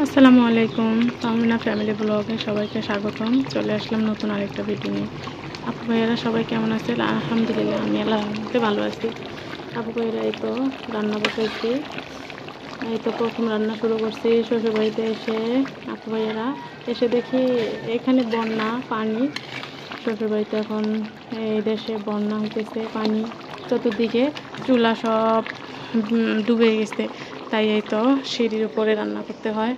আসসালামু আলাইকুম। তাহমিনা ফ্যামিলি ব্লগে সবাইকে স্বাগতম। চলে আসলাম নতুন আরেকটা ভিডিও নিয়ে। আপু ভাইয়েরা সবাই কেমন আছে? আলহামদুলিল্লাহ, আমি আল্লাহতে ভালো আছি। আপু ভাইয়েরা এই তো রান্না বসাইছি, এই তো প্রথম রান্না শুরু করছি শ্বশুরবাড়িতে এসে। আপু ভাইয়েরা এসে দেখি এখানে বন্যা পানি, শ্বশুরবাড়িতে এখন এই দেশে বন্যা হইতেছে, পানি চতুর্দিকে, চুলা সব ডুবে গেছে। তাই এই তো সিঁড়ির উপরে রান্না করতে হয়।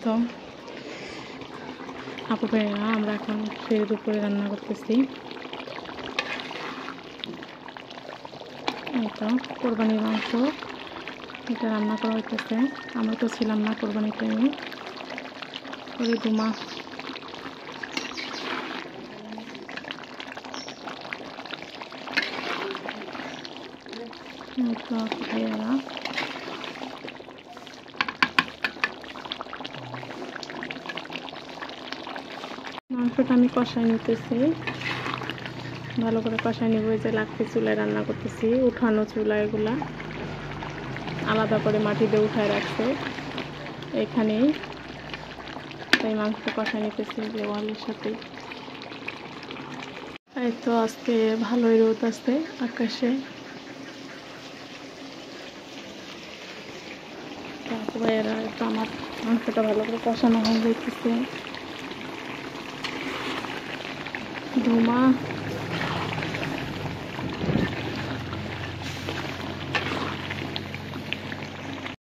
তো আপু ভাইয়েরা আমরা এখন সিঁড়ির উপরে রান্না করতেছি। এই তো কোরবানির মাংস এটা রান্না করা হইতেছে। আমরা তো ছিলাম না কোরবানির টাইমে। ওই ধুমা এই তো আপু ভাইয়েরা মাংসটা আমি কষাই নিতেছি, ভালো করে কষাই নিব। যে লাকড়ি চুলায় রান্না করতেছি, উঠানো চুলা, এগুলা আলাদা করে মাটি দিয়ে উঠায় রাখছে এখানেই। তাই মাংসটা কষাই নিতেছি যে ওয়ালের সাথে। এই তো আজকে ভালোই রোদ আছে আকাশে। তারপরে এরা একটু আমার মাংসটা ভালো করে কষানো হয়ে যাইতেছে। ধুমা